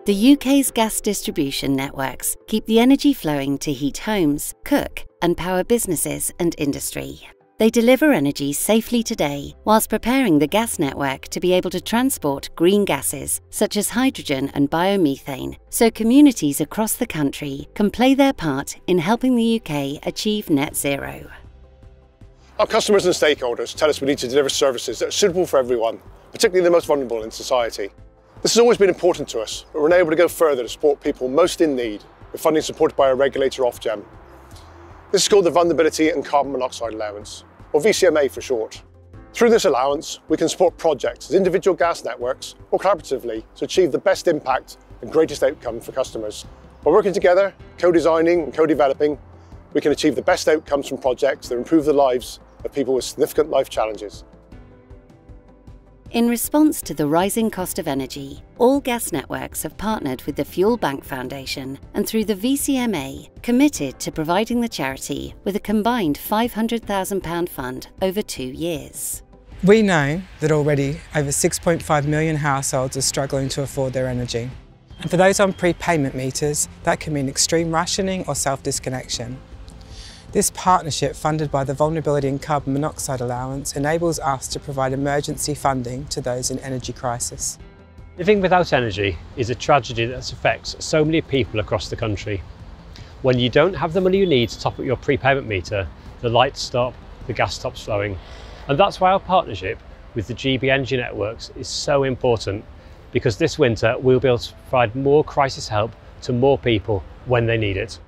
The UK's gas distribution networks keep the energy flowing to heat homes, cook, and power businesses and industry. They deliver energy safely today, whilst preparing the gas network to be able to transport green gases, such as hydrogen and biomethane, so communities across the country can play their part in helping the UK achieve net zero. Our customers and stakeholders tell us we need to deliver services that are suitable for everyone, particularly the most vulnerable in society. This has always been important to us, but we're able to go further to support people most in need, with funding supported by our regulator Ofgem. This is called the Vulnerability and Carbon Monoxide Allowance, or VCMA for short. Through this allowance, we can support projects as individual gas networks or collaboratively to achieve the best impact and greatest outcome for customers. By working together, co-designing and co-developing, we can achieve the best outcomes from projects that improve the lives of people with significant life challenges. In response to the rising cost of energy, all gas networks have partnered with the Fuel Bank Foundation and through the VCMA committed to providing the charity with a combined £500,000 fund over 2 years. We know that already over 6.5 million households are struggling to afford their energy. And for those on prepayment meters, that can mean extreme rationing or self-disconnection. This partnership, funded by the Vulnerability and Carbon Monoxide Allowance, enables us to provide emergency funding to those in energy crisis. Living without energy is a tragedy that affects so many people across the country. When you don't have the money you need to top up your prepayment meter, the lights stop, the gas stops flowing. And that's why our partnership with the GB Energy Networks is so important, because this winter we'll be able to provide more crisis help to more people when they need it.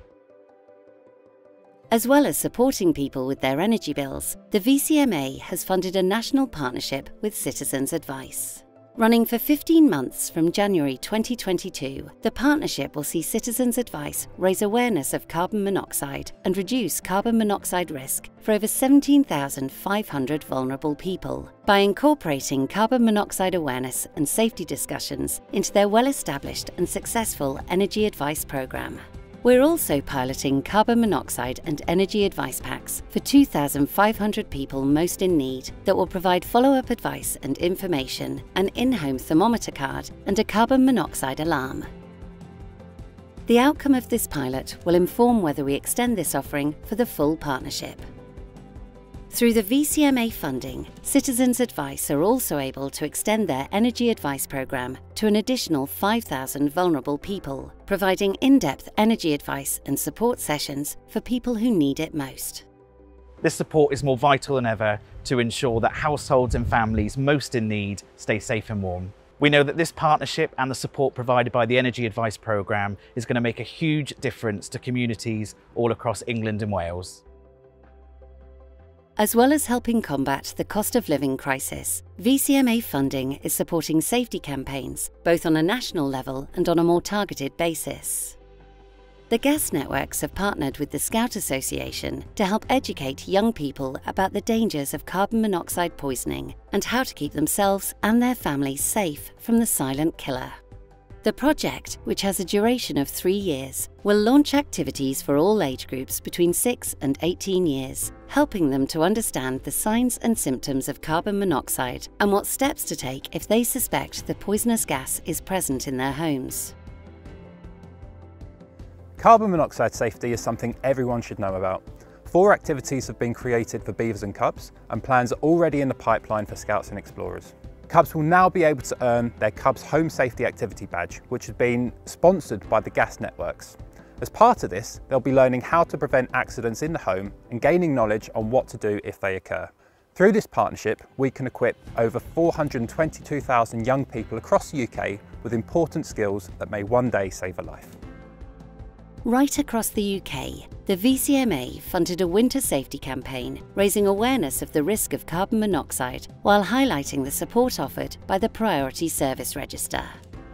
As well as supporting people with their energy bills, the VCMA has funded a national partnership with Citizens Advice. Running for 15 months from January 2022, the partnership will see Citizens Advice raise awareness of carbon monoxide and reduce carbon monoxide risk for over 17,500 vulnerable people by incorporating carbon monoxide awareness and safety discussions into their well-established and successful energy advice programme. We're also piloting carbon monoxide and energy advice packs for 2,500 people most in need that will provide follow-up advice and information, an in-home thermometer card and a carbon monoxide alarm. The outcome of this pilot will inform whether we extend this offering for the full partnership. Through the VCMA funding, Citizens Advice are also able to extend their energy advice programme to an additional 5,000 vulnerable people, providing in-depth energy advice and support sessions for people who need it most. This support is more vital than ever to ensure that households and families most in need stay safe and warm. We know that this partnership and the support provided by the Energy Advice Programme is going to make a huge difference to communities all across England and Wales. As well as helping combat the cost of living crisis, VCMA funding is supporting safety campaigns, both on a national level and on a more targeted basis. The gas networks have partnered with the Scout Association to help educate young people about the dangers of carbon monoxide poisoning and how to keep themselves and their families safe from the silent killer. The project, which has a duration of 3 years, will launch activities for all age groups between 6 and 18 years, helping them to understand the signs and symptoms of carbon monoxide and what steps to take if they suspect the poisonous gas is present in their homes. Carbon monoxide safety is something everyone should know about. 4 activities have been created for beavers and cubs, and plans are already in the pipeline for Scouts and Explorers. Cubs will now be able to earn their Cubs Home Safety Activity Badge, which has been sponsored by the gas networks. As part of this, they'll be learning how to prevent accidents in the home and gaining knowledge on what to do if they occur. Through this partnership, we can equip over 422,000 young people across the UK with important skills that may one day save a life. Right across the UK, the VCMA funded a winter safety campaign, raising awareness of the risk of carbon monoxide while highlighting the support offered by the Priority Service Register.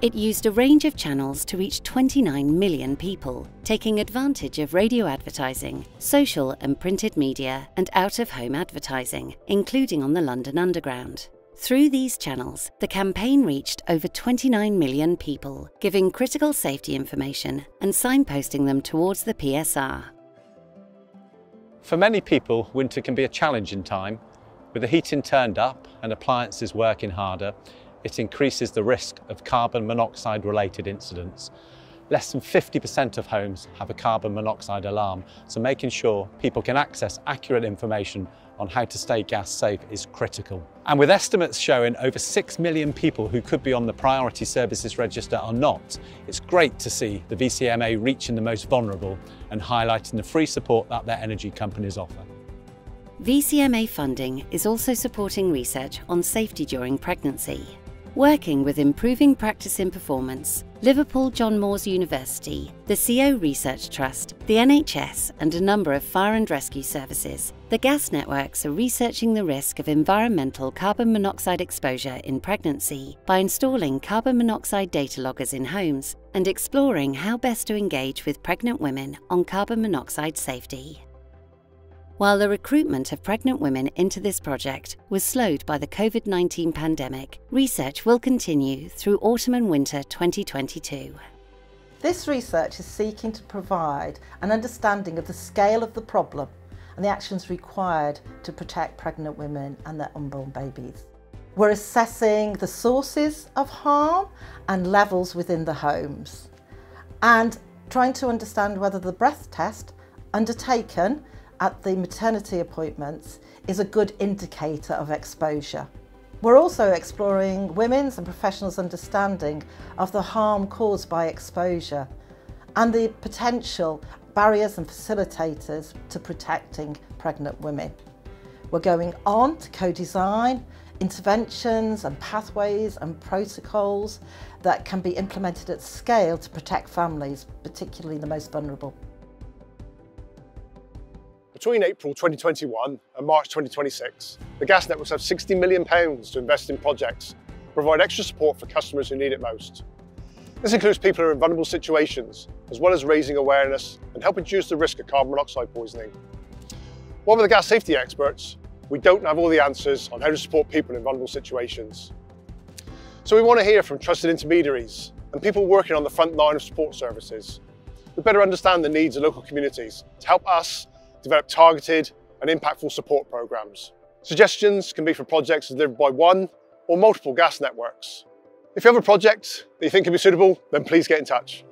It used a range of channels to reach 29 million people, taking advantage of radio advertising, social and printed media, and out-of-home advertising, including on the London Underground. Through these channels, the campaign reached over 29 million people, giving critical safety information and signposting them towards the PSR. For many people, winter can be a challenging time. With the heating turned up and appliances working harder, it increases the risk of carbon monoxide related incidents. Less than 50% of homes have a carbon monoxide alarm, so making sure people can access accurate information on how to stay gas safe is critical. And with estimates showing over 6 million people who could be on the Priority Services Register are not, it's great to see the VCMA reaching the most vulnerable and highlighting the free support that their energy companies offer. VCMA funding is also supporting research on safety during pregnancy. Working with Improving Practice in Performance, Liverpool John Moores University, the CO Research Trust, the NHS and a number of fire and rescue services, the gas networks are researching the risk of environmental carbon monoxide exposure in pregnancy by installing carbon monoxide data loggers in homes and exploring how best to engage with pregnant women on carbon monoxide safety. While the recruitment of pregnant women into this project was slowed by the COVID-19 pandemic, research will continue through autumn and winter 2022. This research is seeking to provide an understanding of the scale of the problem and the actions required to protect pregnant women and their unborn babies. We're assessing the sources of harm and levels within the homes and trying to understand whether the breath test undertaken at the maternity appointments is a good indicator of exposure. We're also exploring women's and professionals' understanding of the harm caused by exposure and the potential barriers and facilitators to protecting pregnant women. We're going on to co-design interventions and pathways and protocols that can be implemented at scale to protect families, particularly the most vulnerable. Between April 2021 and March 2026, the gas networks have £60 million to invest in projects to provide extra support for customers who need it most. This includes people who are in vulnerable situations, as well as raising awareness and helping reduce the risk of carbon monoxide poisoning. While we're the gas safety experts, we don't have all the answers on how to support people in vulnerable situations. So we want to hear from trusted intermediaries and people working on the front line of support services. We better understand the needs of local communities to help us develop targeted and impactful support programs. Suggestions can be for projects delivered by one or multiple gas networks. If you have a project that you think can be suitable, then please get in touch.